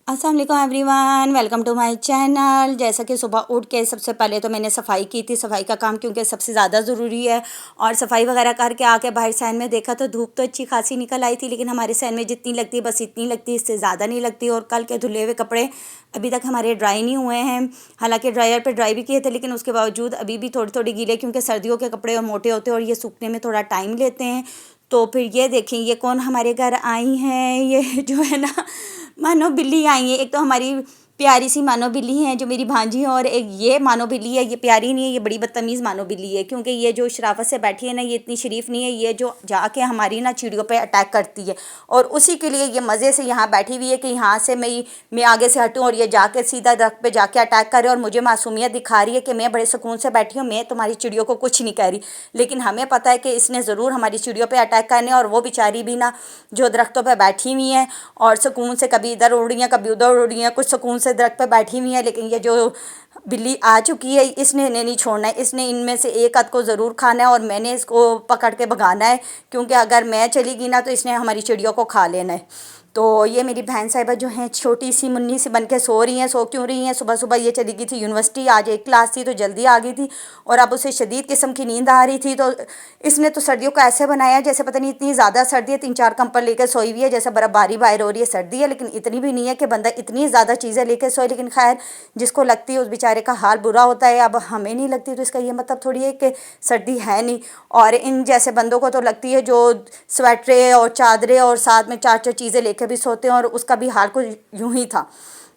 अस्सलाम वालेकुम everyone, welcome to my channel. जैसा कि सुबह उठ के सबसे पहले तो मैंने सफाई की थी। सफाई का काम क्योंकि सबसे ज़्यादा ज़रूरी है। और सफाई वगैरह करके आके बाहर सैन में देखा तो धूप तो अच्छी खासी निकल आई थी, लेकिन हमारे सैन में जितनी लगती है बस इतनी लगती है, इससे ज़्यादा नहीं लगती। और कल के धुले हुए कपड़े अभी तक हमारे ड्राई नहीं हुए हैं। हालाँकि ड्रायर पर ड्राई भी किए थे, लेकिन उसके बावजूद अभी भी थोड़ी थोड़ी गीले, क्योंकि सर्दियों के कपड़े और मोटे होते हैं और ये सूखने में थोड़ा टाइम लेते हैं। तो फिर ये देखें, ये कौन हमारे घर आई हैं। ये जो है ना, मानो बिल्ली आई है। एक तो हमारी प्यारी सी मानो बिल्ली है जो मेरी भांजी है, और एक ये मानो बिल्ली है। ये प्यारी नहीं है, ये बड़ी बदतमीज़ मानो बिल्ली है, क्योंकि ये जो शराफत से बैठी है ना, ये इतनी शरीफ नहीं है। ये जो जाके हमारी ना चिड़ियों पे अटैक करती है, और उसी के लिए ये मज़े से यहाँ बैठी हुई है कि यहाँ से मैं आगे से हटूँ और ये जाके सीधा दरख्त पे जाके अटैक करे। और मुझे मासूमियत दिखा रही है कि मैं बड़े सुकून से बैठी हूँ, मैं तुम्हारी चिड़ियों को कुछ नहीं कह रही। लेकिन हमें पता है कि इसने ज़रूर हमारी चिड़ियों पे अटैक करने, और वो बेचारी भी ना जो दरख्तों पे बैठी हुई हैं और सुकून से कभी इधर उड़ रही हैं कभी उधर उड़ रही हैं, कुछ सुकून से दरख्त पे बैठी हुई हैं। लेकिन ये जो बिल्ली आ चुकी है, इसने इन्हें नहीं छोड़ना है। इसने इनमें से एक अध को ज़रूर खाना है और मैंने इसको पकड़ के भगाना है, क्योंकि अगर मैं चली गई ना तो इसने हमारी चिड़ियों को खा लेना है। तो ये मेरी बहन साहिबा जो हैं छोटी सी मुन्नी सी बन के सो रही हैं। सो क्यों रही हैं? सुबह सुबह ये चली गई थी यूनिवर्सिटी, आज एक क्लास थी तो जल्दी आ गई थी, और अब उसे शदीद किस्म की नींद आ रही थी। तो इसने तो सर्दियों को ऐसे बनाया जैसे पता नहीं इतनी ज़्यादा सर्दी है, 3-4 कंबल लेकर सोई हुई है, जैसे बर्फ़बारी बाहर हो रही है, सर्दी है लेकिन इतनी भी नहीं है कि बंदा इतनी ज़्यादा चीज़ें लेकर सोए। लेकिन खैर, जिसको लगती है उस बेचारे का हाल बुरा होता है। अब हमें नहीं लगती तो इसका ये मतलब थोड़ी है कि सर्दी है नहीं। और इन जैसे बंदों को तो लगती है जो स्वेटरें और चादरें और साथ में 4-4 चीज़ें लेकर भी सोते हैं, और उसका भी हाल कुछ यूं ही था।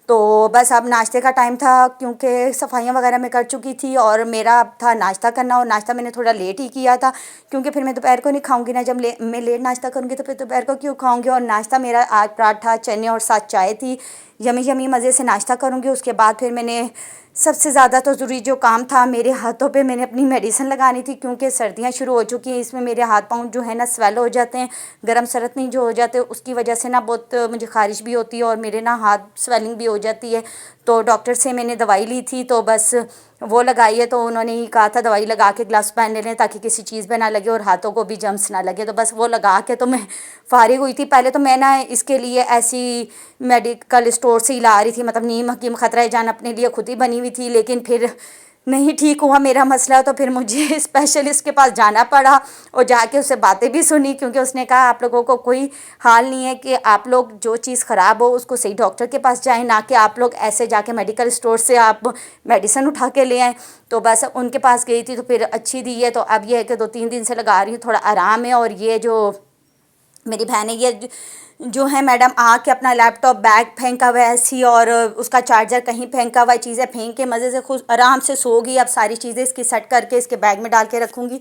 तो बस अब नाश्ते का टाइम था, क्योंकि सफाइयाँ वगैरह मैं कर चुकी थी और मेरा अब था नाश्ता करना। और नाश्ता मैंने थोड़ा लेट ही किया था, क्योंकि फिर मैं दोपहर को नहीं खाऊंगी ना। जब मैं लेट नाश्ता करूँगी तो फिर दोपहर को क्यों खाऊंगी। और नाश्ता मेरा आज पराठा चने और साथ चाय थी। यमी यमी मज़े से नाश्ता करूँगी। उसके बाद फिर मैंने सबसे ज़्यादा तो ज़रूरी जो काम था, मेरे हाथों पे मैंने अपनी मेडिसिन लगानी थी, क्योंकि सर्दियाँ शुरू हो चुकी हैं। इसमें मेरे हाथ पाँव जो है ना स्वेल हो जाते हैं, गर्म सर्द नहीं जो हो जाते, उसकी वजह से ना बहुत मुझे ख़ारिश भी होती है और मेरे ना हाथ स्वेलिंग भी हो जाती है। तो डॉक्टर से मैंने दवाई ली थी, तो बस वो लगाई है। तो उन्होंने ही कहा था दवाई लगा के ग्लव्स पहन लें ताकि किसी चीज़ पे ना लगे और हाथों को भी जम्स ना लगे। तो बस वो लगा के तो मैं फारिग हुई थी। पहले तो मैं ना इसके लिए ऐसी मेडिकल स्टोर से ही ला रही थी, मतलब नीम हकीम खतरा जान अपने लिए खुद ही बनी हुई थी, लेकिन फिर नहीं ठीक हुआ मेरा मसला। तो फिर मुझे स्पेशलिस्ट के पास जाना पड़ा और जाके उससे बातें भी सुनी, क्योंकि उसने कहा आप लोगों को कोई हाल नहीं है कि आप लोग जो चीज़ ख़राब हो उसको सही डॉक्टर के पास जाएं, ना कि आप लोग ऐसे जाके मेडिकल स्टोर से आप मेडिसिन उठा के ले आएँ। तो बस उनके पास गई थी तो फिर अच्छी दी है। तो अब ये है कि 2-3 दिन से लगा रही हूँ, थोड़ा आराम है। और ये जो मेरी बहन है, ये जो है मैडम आके अपना लैपटॉप बैग फेंका हुआ है ऐसी, और उसका चार्जर कहीं फेंका हुआ है, चीज़ें फेंक के मज़े से खुद आराम से सो गई। अब सारी चीज़ें इसकी सेट करके इसके बैग में डाल के रखूँगी,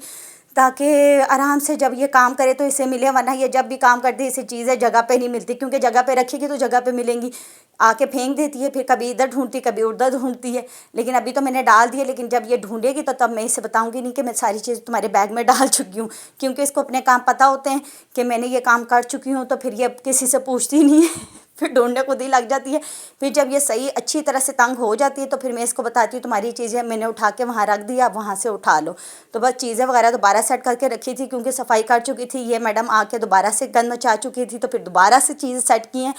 ताकि आराम से जब ये काम करे तो इसे मिले। वरना ये जब भी काम करती है इसे चीज़ें जगह पे नहीं मिलती, क्योंकि जगह पे रखेगी तो जगह पे मिलेंगी, आके फेंक देती है, फिर कभी इधर ढूंढती कभी उधर ढूंढती है। लेकिन अभी तो मैंने डाल दिए, लेकिन जब ये ढूंढेगी तो तब मैं इसे बताऊंगी नहीं कि मैं सारी चीज़ तुम्हारे बैग में डाल चुकी हूँ, क्योंकि इसको अपने काम पता होते हैं कि मैंने ये काम कर चुकी हूँ। तो फिर ये किसी से पूछती नहीं है फिर ढूंढने खुद ही लग जाती है। फिर जब ये सही अच्छी तरह से तंग हो जाती है तो फिर मैं इसको बताती हूँ तुम्हारी चीज़ें मैंने उठा के वहाँ रख दिया, आप वहाँ से उठा लो। तो बस चीज़ें वगैरह दोबारा सेट करके रखी थी, क्योंकि सफाई कर चुकी थी। ये मैडम आके दोबारा से गंद मचा चुकी थी, तो फिर दोबारा से चीज़ें सेट की हैं।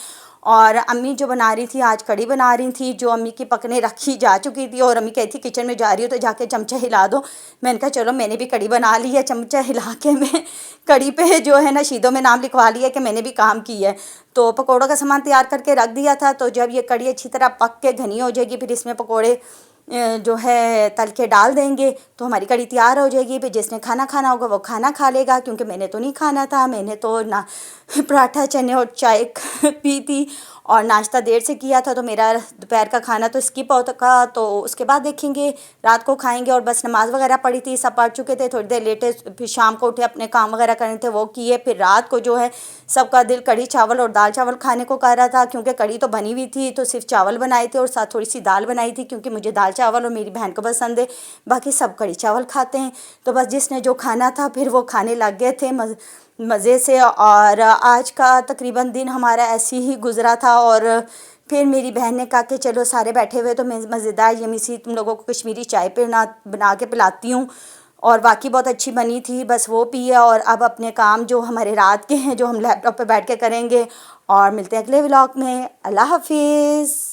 और अम्मी जो बना रही थी आज कड़ी बना रही थी, जो अम्मी की पकने रखी जा चुकी थी, और अम्मी कहती किचन में जा रही हो तो जाके चमचा हिला दो। मैंने कहा चलो मैंने भी कड़ी बना ली है, चमचा हिला के मैं कड़ी पे जो है ना शीदों में नाम लिखवा लिया कि मैंने भी काम किया है। तो पकौड़ों का सामान तैयार करके रख दिया था। तो जब ये कड़ी अच्छी तरह पक के घनी हो जाएगी, फिर इसमें पकौड़े जो है तल के डाल देंगे तो हमारी कड़ी तैयार हो जाएगी। फिर जिसने खाना खाना होगा वो खाना खा लेगा, क्योंकि मैंने तो नहीं खाना था। मैंने तो ना पराठा चने और चाय पी थी, और नाश्ता देर से किया था, तो मेरा दोपहर का खाना तो स्किप होगा। तो उसके बाद देखेंगे, रात को खाएंगे। और बस नमाज़ वगैरह पढ़ी थी, सब पढ़ चुके थे, थोड़ी देर लेटे, फिर शाम को उठे अपने काम वगैरह करने थे वो किए। फिर रात को जो है सबका दिल कढ़ी चावल और दाल चावल खाने को कर रहा था, क्योंकि कढ़ी तो बनी हुई थी तो सिर्फ चावल बनाए थे और साथ थोड़ी सी दाल बनाई थी, क्योंकि मुझे दाल चावल और मेरी बहन को पसंद है, बाकी सब कढ़ी चावल खाते हैं। तो बस जिसने जो खाना था फिर वो खाने लग गए थे मज़े से। और आज का तकरीबन दिन हमारा ऐसे ही गुज़रा था। और फिर मेरी बहन ने कहा कि चलो सारे बैठे हुए तो मैं मज़ेदार यमी सी तुम लोगों को कश्मीरी चाय पे बना के पिलाती हूँ। और वाकई बहुत अच्छी बनी थी। बस वो पी है और अब अपने काम जो हमारे रात के हैं जो हम लैपटॉप पे बैठ के करेंगे। और मिलते हैं अगले व्लॉग में। अल्लाह हाफिज़।